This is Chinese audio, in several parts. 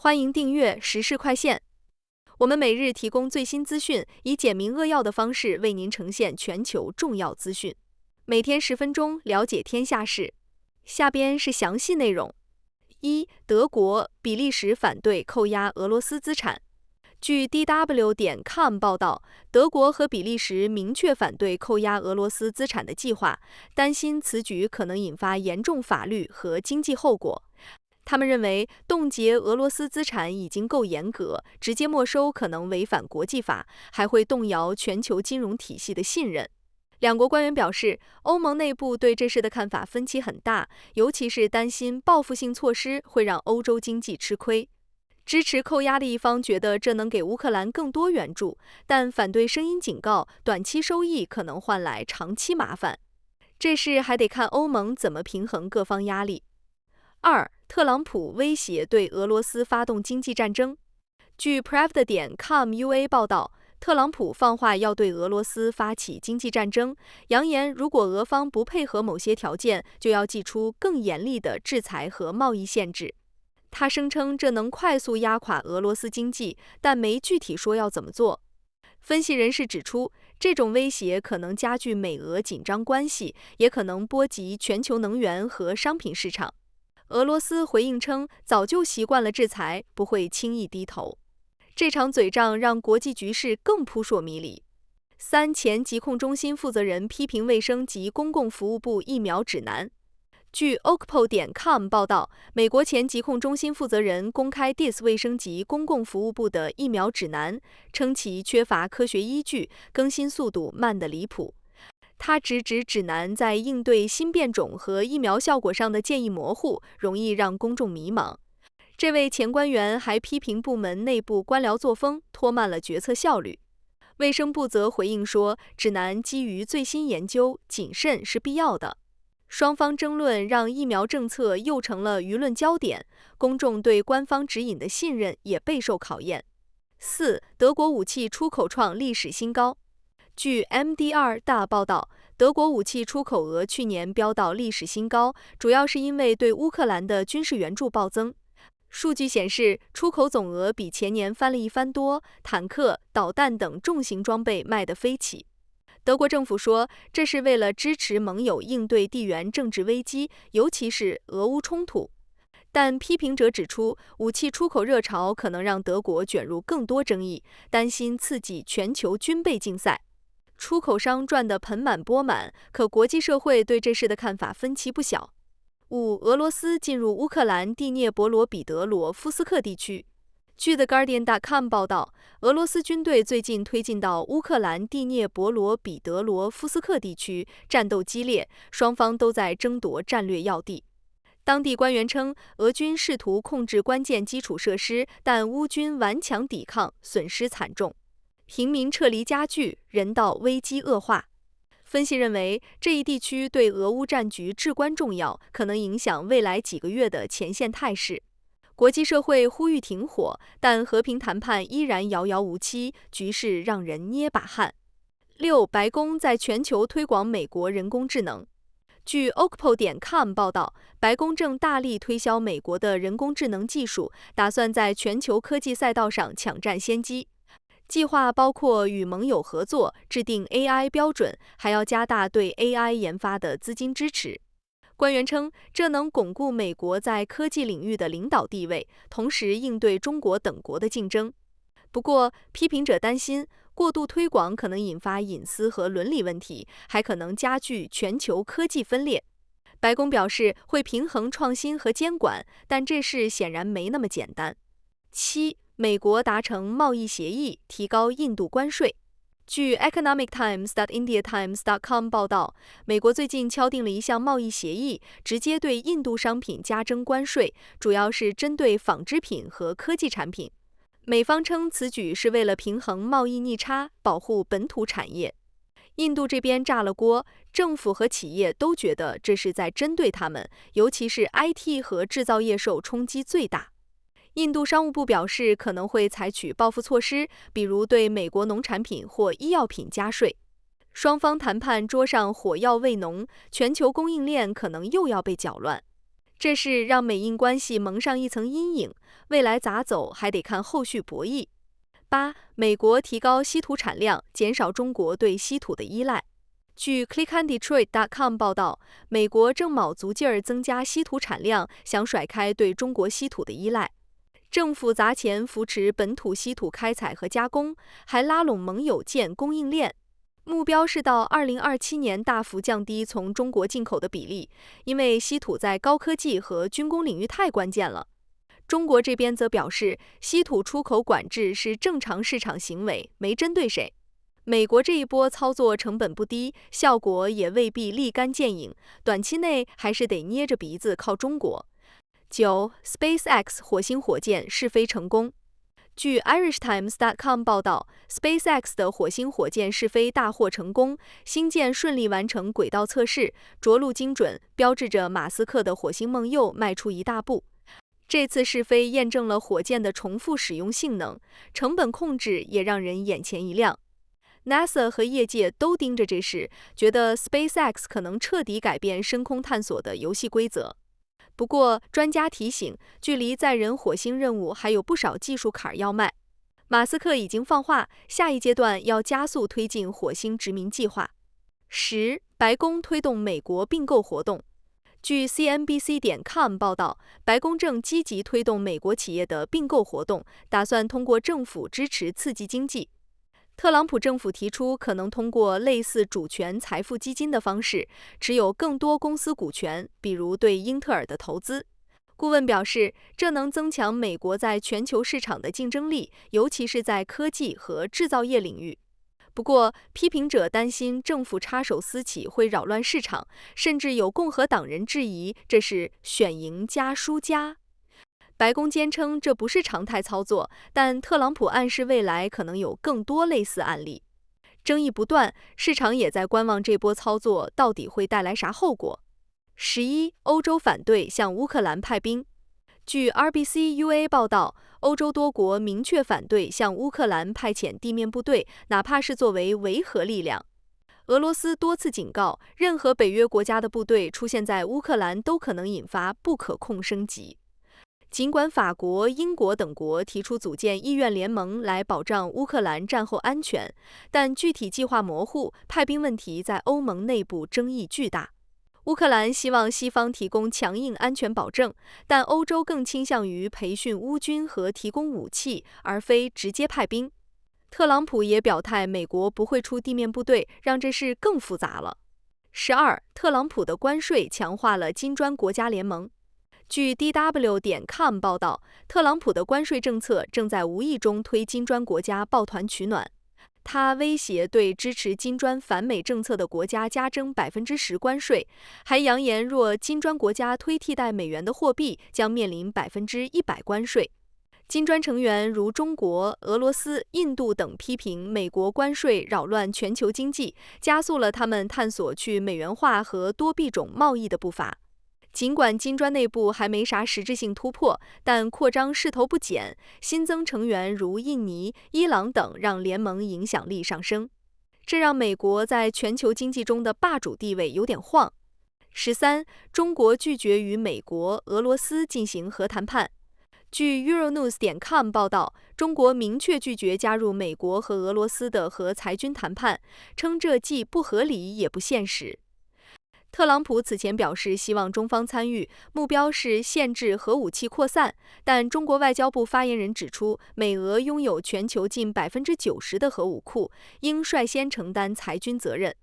欢迎订阅时事快线。我们每日提供最新资讯，以简明扼要的方式为您呈现全球重要资讯。每天10分钟，了解天下事。下边是详细内容。一、德国、比利时反对扣押俄罗斯资产。据 DW.com 报道，德国和比利时明确反对扣押俄罗斯资产的计划，担心此举可能引发严重法律和经济后果。他们认为，冻结俄罗斯资产已经够严格，直接没收可能违反国际法，还会动摇全球金融体系的信任。两国官员表示，欧盟内部对这事的看法分歧很大，尤其是担心报复性措施会让欧洲经济吃亏。支持扣押的一方觉得这能给乌克兰更多援助，但反对声音警告，短期收益可能换来长期麻烦。这事还得看欧盟怎么平衡各方压力。二、特朗普威胁对俄罗斯发动经济战争。据 Pravda.com.ua 报道，特朗普放话要对俄罗斯发起经济战争，扬言如果俄方不配合某些条件，就要祭出更严厉的制裁和贸易限制。他声称这能快速压垮俄罗斯经济，但没具体说要怎么做。分析人士指出，这种威胁可能加剧美俄紧张关系，也可能波及全球能源和商品市场。俄罗斯回应称，早就习惯了制裁，不会轻易低头。这场嘴仗让国际局势更扑朔迷离。三、前疾控中心负责人批评卫生及公共服务部疫苗指南。据 Okpo.com 报道，美国前疾控中心负责人公开 DIS 卫生及公共服务部的疫苗指南，称其缺乏科学依据，更新速度慢得离谱。他直指指南在应对新变种和疫苗效果上的建议模糊，容易让公众迷茫。这位前官员还批评部门内部官僚作风，拖慢了决策效率。卫生部则回应说，指南基于最新研究，谨慎是必要的。双方争论让疫苗政策又成了舆论焦点，公众对官方指引的信任也备受考验。四、德国武器出口创历史新高。据 MDR 大报道，德国武器出口额去年飙到历史新高，主要是因为对乌克兰的军事援助暴增。数据显示，出口总额比前年翻了一番多，坦克、导弹等重型装备卖得飞起。德国政府说，这是为了支持盟友应对地缘政治危机，尤其是俄乌冲突。但批评者指出，武器出口热潮可能让德国卷入更多争议，担心刺激全球军备竞赛。出口商赚得盆满钵满，可国际社会对这事的看法分歧不小。五、俄罗斯进入乌克兰第聂伯罗彼得罗夫斯克地区。据 The Guardian.com 报道，俄罗斯军队最近推进到乌克兰第聂伯罗彼得罗夫斯克地区，战斗激烈，双方都在争夺战略要地。当地官员称，俄军试图控制关键基础设施，但乌军顽强抵抗，损失惨重。平民撤离加剧，人道危机恶化。分析认为，这一地区对俄乌战局至关重要，可能影响未来几个月的前线态势。国际社会呼吁停火，但和平谈判依然遥遥无期，局势让人捏把汗。六、白宫在全球推广美国人工智能。据 Okpo.com 报道，白宫正大力推销美国的人工智能技术，打算在全球科技赛道上抢占先机。计划包括与盟友合作，制定 AI 标准，还要加大对 AI 研发的资金支持。官员称，这能巩固美国在科技领域的领导地位，同时应对中国等国的竞争。不过，批评者担心，过度推广可能引发隐私和伦理问题，还可能加剧全球科技分裂。白宫表示会平衡创新和监管，但这事显然没那么简单。七、美国达成贸易协议，提高印度关税。据 economictimes.indiatimes.com 报道，美国最近敲定了一项贸易协议，直接对印度商品加征关税，主要是针对纺织品和科技产品。美方称此举是为了平衡贸易逆差，保护本土产业。印度这边炸了锅，政府和企业都觉得这是在针对他们，尤其是 IT 和制造业受冲击最大。印度商务部表示可能会采取报复措施，比如对美国农产品或医药品加税。双方谈判桌上火药味浓，全球供应链可能又要被搅乱。这是让美印关系蒙上一层阴影，未来咋走还得看后续博弈。8. 美国提高稀土产量，减少中国对稀土的依赖。据 ClickOnDetroit.com 报道，美国正卯足劲儿增加稀土产量，想甩开对中国稀土的依赖。政府砸钱扶持本土稀土开采和加工，还拉拢盟友建供应链。目标是到2027年大幅降低从中国进口的比例，因为稀土在高科技和军工领域太关键了。中国这边则表示，稀土出口管制是正常市场行为，没针对谁。美国这一波操作成本不低，效果也未必立竿见影，短期内还是得捏着鼻子靠中国。9. SpaceX 火星火箭试飞成功。据 IrishTimes.com 报道 ，SpaceX 的火星火箭试飞大获成功，星舰顺利完成轨道测试，着陆精准，标志着马斯克的火星梦又迈出一大步。这次试飞验证了火箭的重复使用性能，成本控制也让人眼前一亮。NASA 和业界都盯着这事，觉得 SpaceX 可能彻底改变深空探索的游戏规则。不过，专家提醒，距离载人火星任务还有不少技术坎要迈。马斯克已经放话，下一阶段要加速推进火星殖民计划。10. 白宫推动美国并购活动。据 CNBC.com 报道，白宫正积极推动美国企业的并购活动，打算通过政府支持刺激经济。特朗普政府提出，可能通过类似主权财富基金的方式，持有更多公司股权，比如对英特尔的投资。顾问表示，这能增强美国在全球市场的竞争力，尤其是在科技和制造业领域。不过，批评者担心政府插手私企会扰乱市场，甚至有共和党人质疑这是选赢家输家。白宫坚称这不是常态操作，但特朗普暗示未来可能有更多类似案例。争议不断，市场也在观望这波操作到底会带来啥后果。11. 欧洲反对向乌克兰派兵。据 RBC-UA 报道，欧洲多国明确反对向乌克兰派遣地面部队，哪怕是作为维和力量。俄罗斯多次警告，任何北约国家的部队出现在乌克兰都可能引发不可控升级。尽管法国、英国等国提出组建意愿联盟来保障乌克兰战后安全，但具体计划模糊，派兵问题在欧盟内部争议巨大。乌克兰希望西方提供强硬安全保证，但欧洲更倾向于培训乌军和提供武器，而非直接派兵。特朗普也表态，美国不会出地面部队，让这事更复杂了。12. 特朗普的关税强化了金砖国家联盟。据 DW.com 报道，特朗普的关税政策正在无意中推金砖国家抱团取暖。他威胁对支持金砖反美政策的国家加征10%关税，还扬言若金砖国家推替代美元的货币，将面临100%关税。金砖成员如中国、俄罗斯、印度等批评美国关税扰乱全球经济，加速了他们探索去美元化和多币种贸易的步伐。尽管金砖内部还没啥实质性突破，但扩张势头不减，新增成员如印尼、伊朗等让联盟影响力上升，这让美国在全球经济中的霸主地位有点晃。13. 中国拒绝与美国、俄罗斯进行核谈判。据 Euronews.com 报道，中国明确拒绝加入美国和俄罗斯的核裁军谈判，称这既不合理也不现实。特朗普此前表示希望中方参与，目标是限制核武器扩散，但中国外交部发言人指出，美俄拥有全球近90%的核武库，应率先承担裁军责任。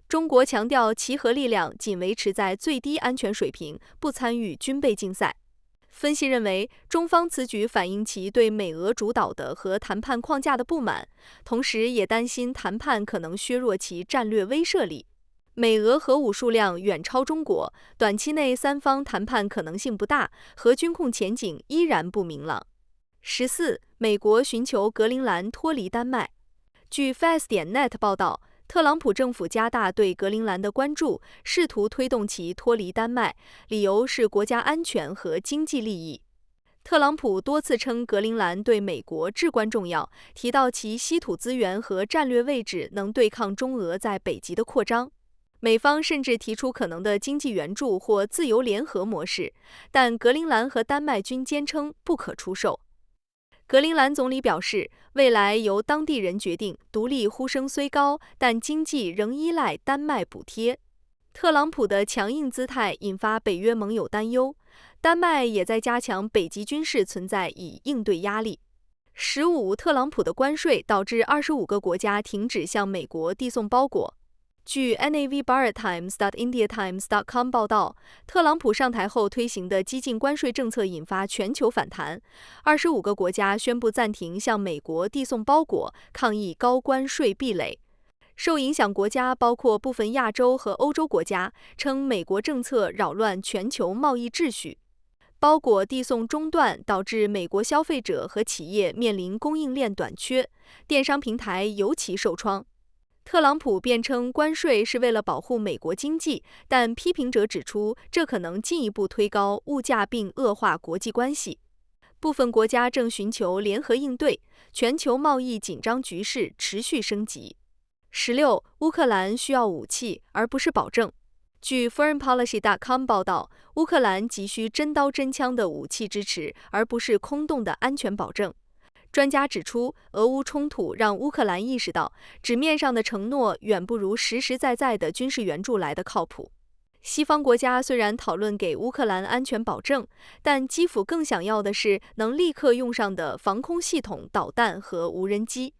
中国强调其核力量仅维持在最低安全水平，不参与军备竞赛。分析认为，中方此举反映其对美俄主导的核谈判框架的不满，同时也担心谈判可能削弱其战略威慑力。美俄核武数量远超中国，短期内三方谈判可能性不大，核军控前景依然不明朗。14. 美国寻求格陵兰脱离丹麦。据 Fast.net 报道，特朗普政府加大对格陵兰的关注，试图推动其脱离丹麦，理由是国家安全和经济利益。特朗普多次称格陵兰对美国至关重要，提到其稀土资源和战略位置能对抗中俄在北极的扩张。美方甚至提出可能的经济援助或自由联合模式，但格陵兰和丹麦均坚称不可出售。格陵兰总理表示，未来由当地人决定，独立呼声虽高，但经济仍依赖丹麦补贴。特朗普的强硬姿态引发北约盟友担忧，丹麦也在加强北极军事存在以应对压力。15特朗普的关税导致25个国家停止向美国递送包裹。据 navbaratimes.indiatimes.com 报道，特朗普上台后推行的激进关税政策引发全球反弹，25个国家宣布暂停向美国递送包裹，抗议高关税壁垒。受影响国家包括部分亚洲和欧洲国家，称美国政策扰乱全球贸易秩序。包裹递送中断，导致美国消费者和企业面临供应链短缺，电商平台尤其受创。特朗普辩称关税是为了保护美国经济，但批评者指出，这可能进一步推高物价并恶化国际关系。部分国家正寻求联合应对，全球贸易紧张局势持续升级。16乌克兰需要武器，而不是保证。据 foreignpolicy.com 报道，乌克兰急需真刀真枪的武器支持，而不是空洞的安全保证。专家指出，俄乌冲突让乌克兰意识到，纸面上的承诺远不如实实在在的军事援助来得靠谱。西方国家虽然讨论给乌克兰安全保证，但基辅更想要的是能立刻用上的防空系统、导弹和无人机。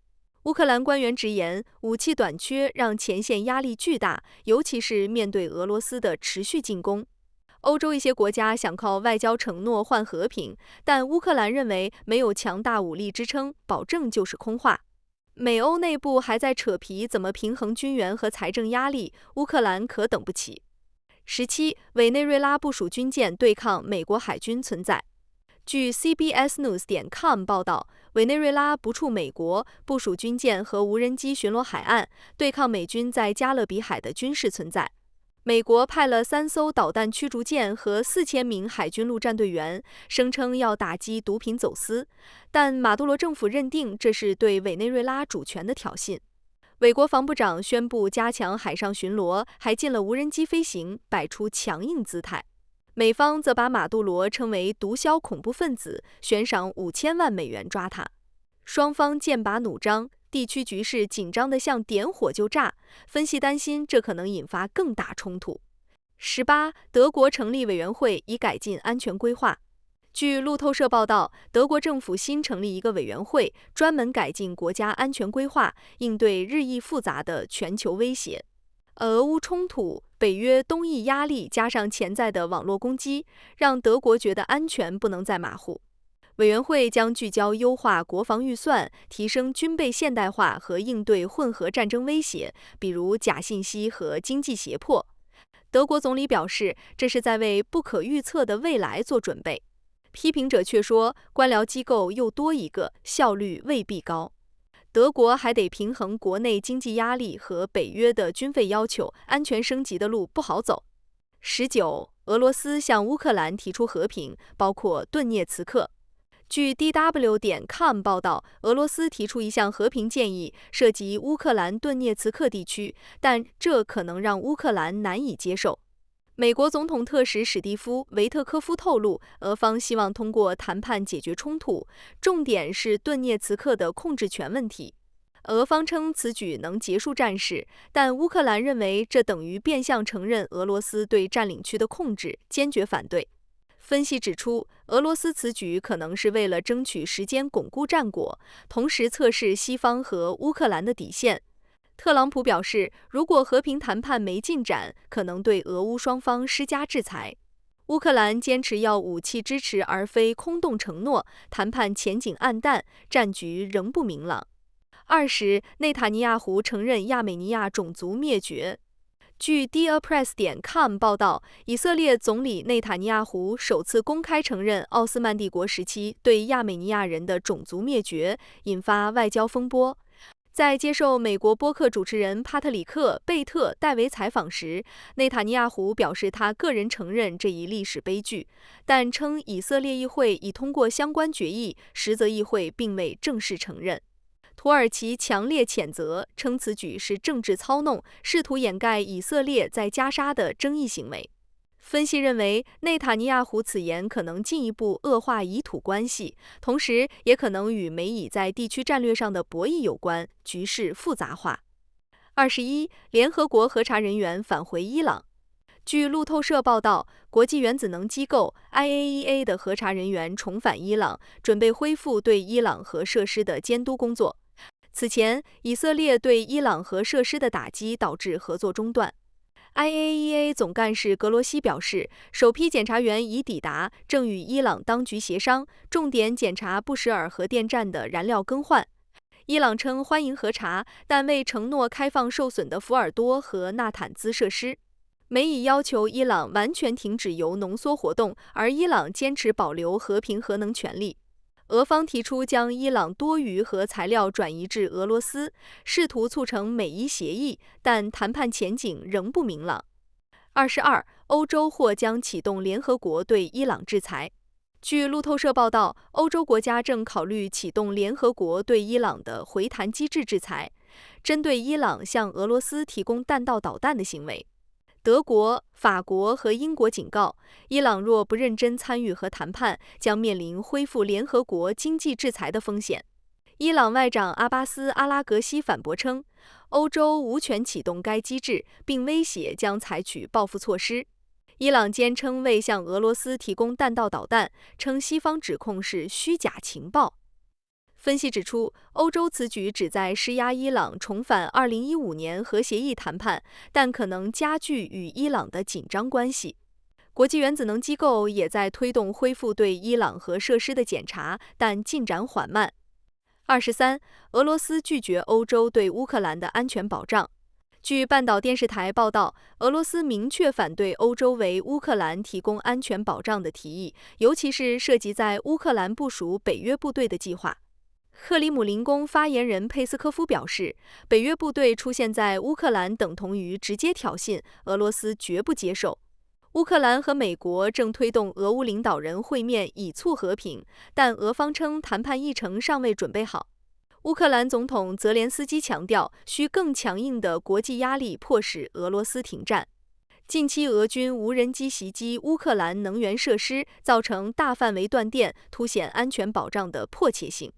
乌克兰官员直言，武器短缺让前线压力巨大，尤其是面对俄罗斯的持续进攻。欧洲一些国家想靠外交承诺换和平，但乌克兰认为没有强大武力支撑，保证就是空话。美欧内部还在扯皮怎么平衡军援和财政压力，乌克兰可等不起。17委内瑞拉部署军舰对抗美国海军存在。据 CBSNews.com 报道，委内瑞拉不怵美国，部署军舰和无人机巡逻海岸，对抗美军在加勒比海的军事存在。美国派了3艘导弹驱逐舰和4000名海军陆战队员，声称要打击毒品走私，但马杜罗政府认定这是对委内瑞拉主权的挑衅。委国防部长宣布加强海上巡逻，还禁了无人机飞行，摆出强硬姿态。美方则把马杜罗称为毒枭恐怖分子，悬赏5000万美元抓他。双方剑拔弩张，地区局势紧张得像点火就炸，分析担心这可能引发更大冲突。18德国成立委员会以改进安全规划。据路透社报道，德国政府新成立一个委员会，专门改进国家安全规划，应对日益复杂的全球威胁。俄乌冲突、北约东翼压力加上潜在的网络攻击，让德国觉得安全不能再马虎。委员会将聚焦优化国防预算、提升军备现代化和应对混合战争威胁，比如假信息和经济胁迫。德国总理表示，这是在为不可预测的未来做准备。批评者却说，官僚机构又多一个，效率未必高。德国还得平衡国内经济压力和北约的军费要求，安全升级的路不好走。19俄罗斯向乌克兰提出和平，包括顿涅茨克。据 DW.com 报道，俄罗斯提出一项和平建议，涉及乌克兰顿涅茨克地区，但这可能让乌克兰难以接受。美国总统特使史蒂夫·维特科夫透露，俄方希望通过谈判解决冲突，重点是顿涅茨克的控制权问题。俄方称此举能结束战事，但乌克兰认为这等于变相承认俄罗斯对占领区的控制，坚决反对。分析指出，俄罗斯此举可能是为了争取时间巩固战果，同时测试西方和乌克兰的底线。特朗普表示，如果和平谈判没进展，可能对俄乌双方施加制裁。乌克兰坚持要武器支持而非空洞承诺，谈判前景暗淡，战局仍不明朗。20内塔尼亚胡承认亚美尼亚种族灭绝。据 DearPress.com 报道，以色列总理内塔尼亚胡首次公开承认奥斯曼帝国时期对亚美尼亚人的种族灭绝，引发外交风波。在接受美国播客主持人帕特里克·贝特·戴维采访时，内塔尼亚胡表示他个人承认这一历史悲剧，但称以色列议会已通过相关决议，实则议会并未正式承认。土耳其强烈谴责，称此举是政治操弄，试图掩盖以色列在加沙的争议行为。分析认为，内塔尼亚胡此言可能进一步恶化以土关系，同时也可能与美以在地区战略上的博弈有关，局势复杂化。21. 联合国核查人员返回伊朗。据路透社报道，国际原子能机构 IAEA 的核查人员重返伊朗，准备恢复对伊朗核设施的监督工作。此前，以色列对伊朗核设施的打击导致合作中断。IAEA 总干事格罗西表示，首批检查员已抵达，正与伊朗当局协商，重点检查布什尔核电站的燃料更换。伊朗称欢迎核查，但未承诺开放受损的福尔多和纳坦兹设施。美已要求伊朗完全停止铀浓缩活动，而伊朗坚持保留和平核能权利。俄方提出将伊朗多余核材料转移至俄罗斯，试图促成美伊协议，但谈判前景仍不明朗。22. 欧洲或将启动联合国对伊朗制裁。据路透社报道，欧洲国家正考虑启动联合国对伊朗的回弹机制制裁，针对伊朗向俄罗斯提供弹道导弹的行为。德国、法国和英国警告，伊朗若不认真参与和谈判，将面临恢复联合国经济制裁的风险。伊朗外长阿巴斯·阿拉格西反驳称，欧洲无权启动该机制，并威胁将采取报复措施。伊朗坚称未向俄罗斯提供弹道导弹，称西方指控是虚假情报。分析指出，欧洲此举旨在施压伊朗重返2015年核协议谈判，但可能加剧与伊朗的紧张关系。国际原子能机构也在推动恢复对伊朗核设施的检查，但进展缓慢。23. 俄罗斯拒绝欧洲对乌克兰的安全保障。据半岛电视台报道，俄罗斯明确反对欧洲为乌克兰提供安全保障的提议，尤其是涉及在乌克兰部署北约部队的计划。克里姆林宫发言人佩斯科夫表示，北约部队出现在乌克兰等同于直接挑衅，俄罗斯绝不接受。乌克兰和美国正推动俄乌领导人会面以促和平，但俄方称谈判议程尚未准备好。乌克兰总统泽连斯基强调，需更强硬的国际压力迫使俄罗斯停战。近期俄军无人机袭击乌克兰能源设施，造成大范围断电，凸显安全保障的迫切性。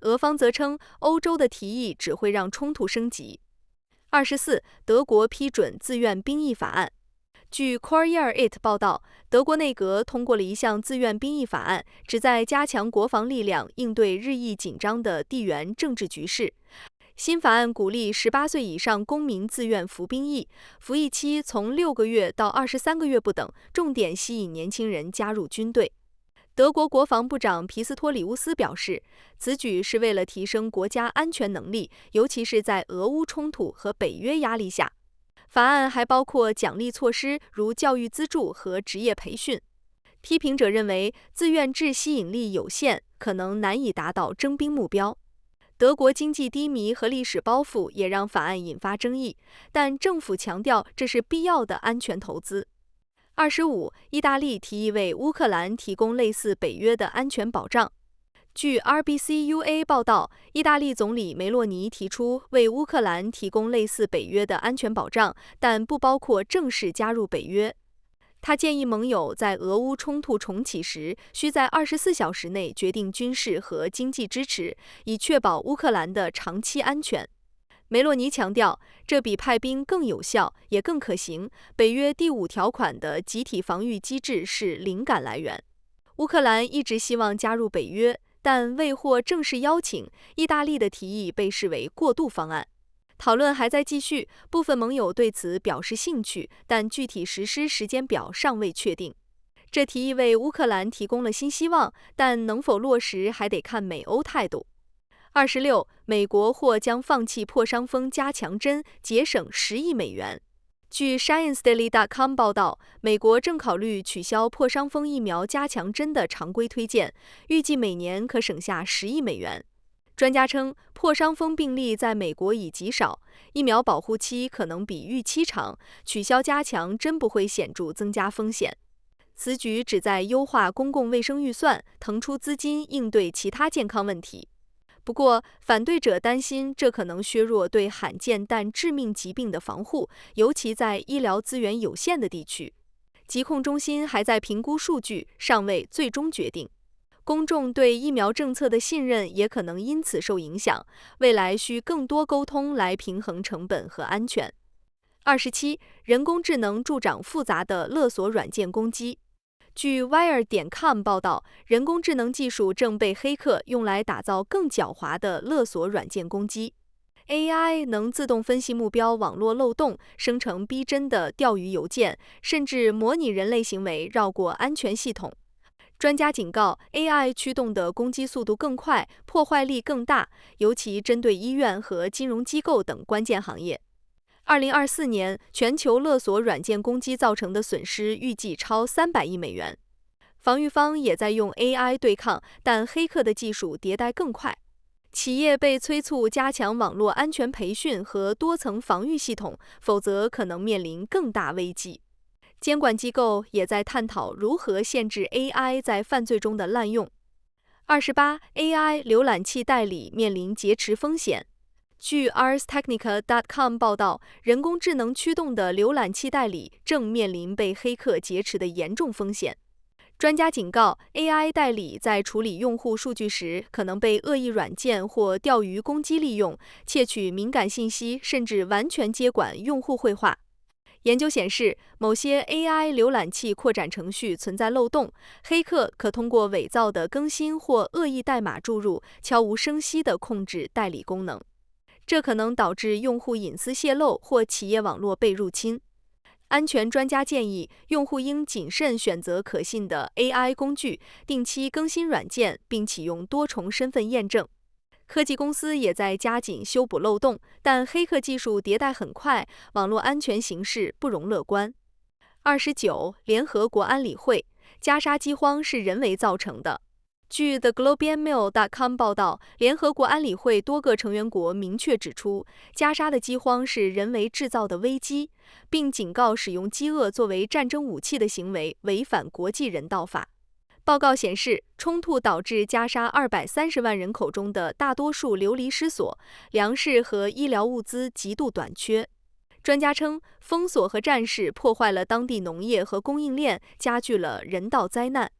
俄方则称，欧洲的提议只会让冲突升级。24. 德国批准自愿兵役法案。据 Courier It 报道，德国内阁通过了一项自愿兵役法案，旨在加强国防力量，应对日益紧张的地缘政治局势。新法案鼓励18岁以上公民自愿服兵役，服役期从6个月到23个月不等，重点吸引年轻人加入军队。德国国防部长皮斯托里乌斯表示，此举是为了提升国家安全能力，尤其是在俄乌冲突和北约压力下。法案还包括奖励措施，如教育资助和职业培训。批评者认为，自愿制吸引力有限，可能难以达到征兵目标。德国经济低迷和历史包袱也让法案引发争议，但政府强调这是必要的安全投资。25. 意大利提议为乌克兰提供类似北约的安全保障。据 RBCUA 报道，意大利总理梅洛尼提出为乌克兰提供类似北约的安全保障，但不包括正式加入北约。他建议盟友在俄乌冲突重启时，需在24小时内决定军事和经济支持，以确保乌克兰的长期安全。梅洛尼强调，这比派兵更有效，也更可行。北约第5条款的集体防御机制是灵感来源。乌克兰一直希望加入北约，但未获正式邀请，意大利的提议被视为过渡方案。讨论还在继续，部分盟友对此表示兴趣，但具体实施时间表尚未确定。这提议为乌克兰提供了新希望，但能否落实还得看美欧态度。26. 美国或将放弃破伤风加强针，节省10亿美元。据 ScienceDaily.com 报道，美国正考虑取消破伤风疫苗加强针的常规推荐，预计每年可省下10亿美元。专家称，破伤风病例在美国已极少，疫苗保护期可能比预期长，取消加强针不会显著增加风险。此举旨在优化公共卫生预算，腾出资金应对其他健康问题。不过，反对者担心这可能削弱对罕见但致命疾病的防护，尤其在医疗资源有限的地区。疾控中心还在评估数据，尚未最终决定。公众对疫苗政策的信任也可能因此受影响，未来需更多沟通来平衡成本和安全。27. 人工智能助长复杂的勒索软件攻击。据 Wire.com 报道，人工智能技术正被黑客用来打造更狡猾的勒索软件攻击。AI 能自动分析目标网络漏洞，生成逼真的钓鱼邮件，甚至模拟人类行为绕过安全系统。专家警告 ，AI 驱动的攻击速度更快，破坏力更大，尤其针对医院和金融机构等关键行业。2024年，全球勒索软件攻击造成的损失预计超300亿美元。防御方也在用 AI 对抗，但黑客的技术迭代更快。企业被催促加强网络安全培训和多层防御系统，否则可能面临更大危机。监管机构也在探讨如何限制 AI 在犯罪中的滥用。28. AI 浏览器代理面临劫持风险。据 ArsTechnica.com 报道，人工智能驱动的浏览器代理正面临被黑客劫持的严重风险。专家警告 ，AI 代理在处理用户数据时，可能被恶意软件或钓鱼攻击利用，窃取敏感信息，甚至完全接管用户绘画。研究显示，某些 AI 浏览器扩展程序存在漏洞，黑客可通过伪造的更新或恶意代码注入，悄无声息地控制代理功能。这可能导致用户隐私泄露或企业网络被入侵。安全专家建议，用户应谨慎选择可信的 AI 工具，定期更新软件，并启用多重身份验证。科技公司也在加紧修补漏洞，但黑客技术迭代很快，网络安全形势不容乐观。29. 联合国安理会，加沙饥荒是人为造成的。据 TheGlobeandMail.com 报道，联合国安理会多个成员国明确指出，加沙的饥荒是人为制造的危机，并警告使用饥饿作为战争武器的行为违反国际人道法。报告显示，冲突导致加沙230万人口中的大多数流离失所，粮食和医疗物资极度短缺。专家称，封锁和战事破坏了当地农业和供应链，加剧了人道灾难。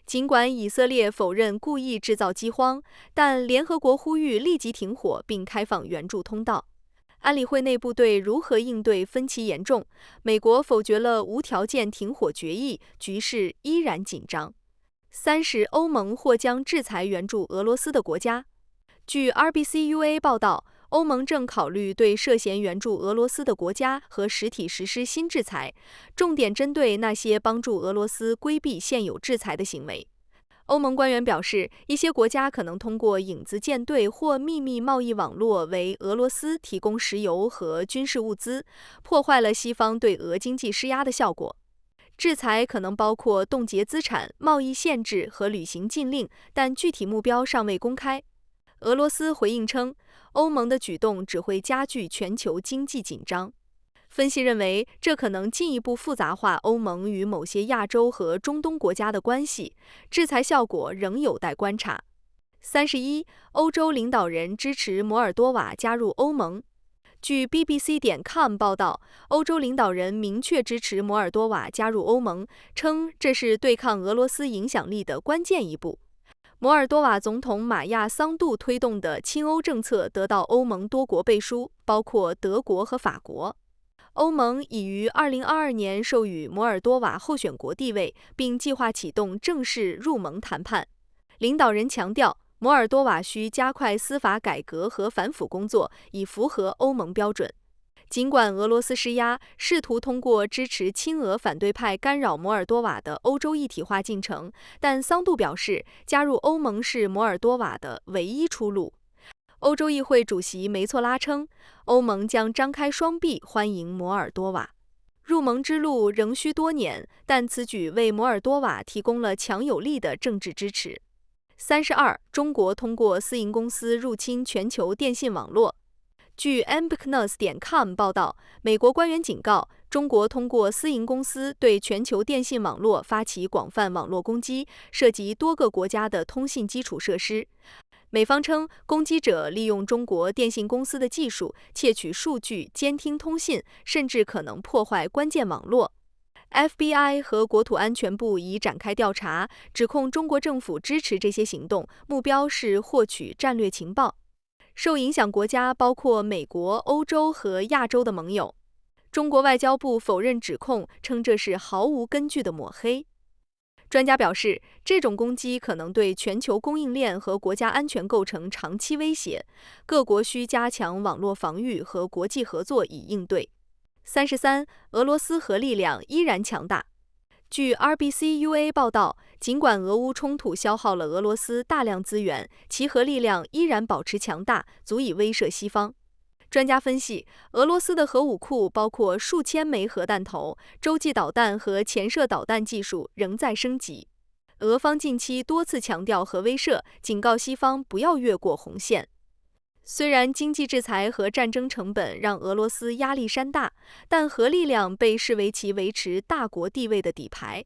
尽管以色列否认故意制造饥荒，但联合国呼吁立即停火并开放援助通道。安理会内部对如何应对分歧严重，美国否决了无条件停火决议，局势依然紧张。30. 欧盟或将制裁援助俄罗斯的国家。据 RBCUA 报道，欧盟正考虑对涉嫌援助俄罗斯的国家和实体实施新制裁，重点针对那些帮助俄罗斯规避现有制裁的行为。欧盟官员表示，一些国家可能通过影子舰队或秘密贸易网络为俄罗斯提供石油和军事物资，破坏了西方对俄经济施压的效果。制裁可能包括冻结资产、贸易限制和履行禁令，但具体目标尚未公开。俄罗斯回应称，欧盟的举动只会加剧全球经济紧张。分析认为，这可能进一步复杂化欧盟与某些亚洲和中东国家的关系，制裁效果仍有待观察。31. 欧洲领导人支持摩尔多瓦加入欧盟。据 BBC.com 报道，欧洲领导人明确支持摩尔多瓦加入欧盟，称这是对抗俄罗斯影响力的关键一步。摩尔多瓦总统马亚桑杜推动的亲欧政策得到欧盟多国背书，包括德国和法国。欧盟已于2022年授予摩尔多瓦候选国地位，并计划启动正式入盟谈判。领导人强调，摩尔多瓦需加快司法改革和反腐工作，以符合欧盟标准。尽管俄罗斯施压，试图通过支持亲俄反对派干扰摩尔多瓦的欧洲一体化进程，但桑杜表示，加入欧盟是摩尔多瓦的唯一出路。欧洲议会主席梅措拉称，欧盟将张开双臂欢迎摩尔多瓦。入盟之路仍需多年，但此举为摩尔多瓦提供了强有力的政治支持。32. 中国通过私营公司入侵全球电信网络。据 Ambigous.com 报道，美国官员警告，中国通过私营公司对全球电信网络发起广泛网络攻击，涉及多个国家的通信基础设施。美方称，攻击者利用中国电信公司的技术窃取数据、监听通信，甚至可能破坏关键网络。FBI 和国土安全部已展开调查，指控中国政府支持这些行动，目标是获取战略情报。受影响国家包括美国、欧洲和亚洲的盟友。中国外交部否认指控，称这是毫无根据的抹黑。专家表示，这种攻击可能对全球供应链和国家安全构成长期威胁，各国需加强网络防御和国际合作以应对。33. 俄罗斯核力量依然强大。据 RBCUA 报道，尽管俄乌冲突消耗了俄罗斯大量资源，其核力量依然保持强大，足以威慑西方。专家分析，俄罗斯的核武库包括数千枚核弹头、洲际导弹和潜射导弹技术仍在升级。俄方近期多次强调核威慑，警告西方不要越过红线。虽然经济制裁和战争成本让俄罗斯压力山大，但核力量被视为其维持大国地位的底牌。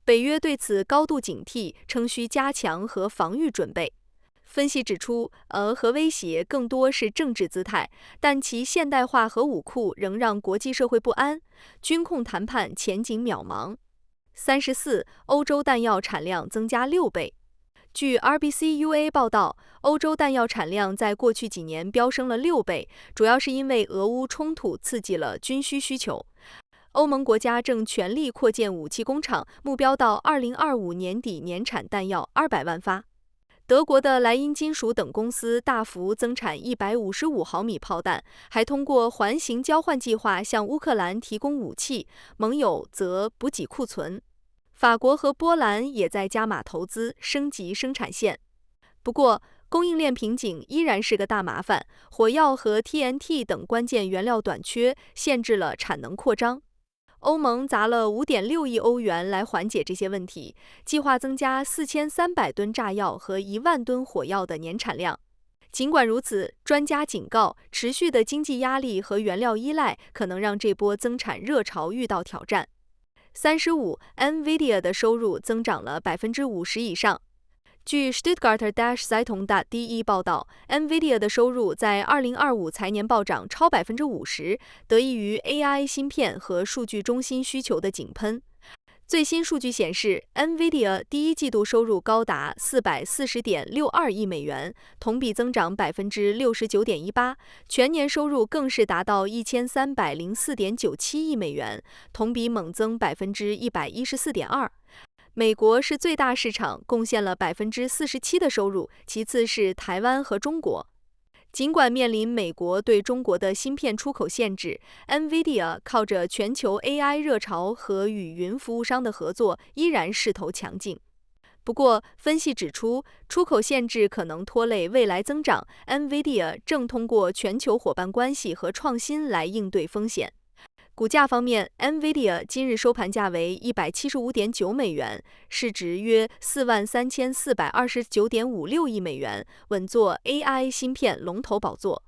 北约对此高度警惕，称需加强核防御准备。分析指出，核威胁更多是政治姿态，但其现代化核武库仍让国际社会不安，军控谈判前景渺茫。34. 欧洲弹药产量增加6倍。据 RBCUA 报道，欧洲弹药产量在过去几年飙升了6倍，主要是因为俄乌冲突刺激了军需求。欧盟国家正全力扩建武器工厂，目标到2025年底年产弹药200万发。德国的莱茵金属等公司大幅增产155毫米炮弹，还通过环形交换计划向乌克兰提供武器，盟友则补给库存。法国和波兰也在加码投资，升级生产线。不过，供应链瓶颈依然是个大麻烦，火药和 TNT 等关键原料短缺，限制了产能扩张。欧盟砸了5.6亿欧元来缓解这些问题，计划增加4300吨炸药和1万吨火药的年产量。尽管如此，专家警告，持续的经济压力和原料依赖可能让这波增产热潮遇到挑战。35. NVIDIA 的收入增长了50%以上。据 Stuttgarter Zeitung.de 报道 ，NVIDIA 的收入在2025财年暴涨超50%，得益于 AI 芯片和数据中心需求的井喷。最新数据显示 ，NVIDIA 第一季度收入高达440.62亿美元，同比增长69.18%，全年收入更是达到1304.97亿美元，同比猛增114.2%。美国是最大市场，贡献了47%的收入，其次是台湾和中国。尽管面临美国对中国的芯片出口限制 ，NVIDIA 靠着全球 AI 热潮和与云服务商的合作，依然势头强劲。不过，分析指出，出口限制可能拖累未来增长。NVIDIA 正通过全球伙伴关系和创新来应对风险。股价方面 ，NVIDIA 今日收盘价为175.9美元，市值约43429.56亿美元，稳坐 AI 芯片龙头宝座。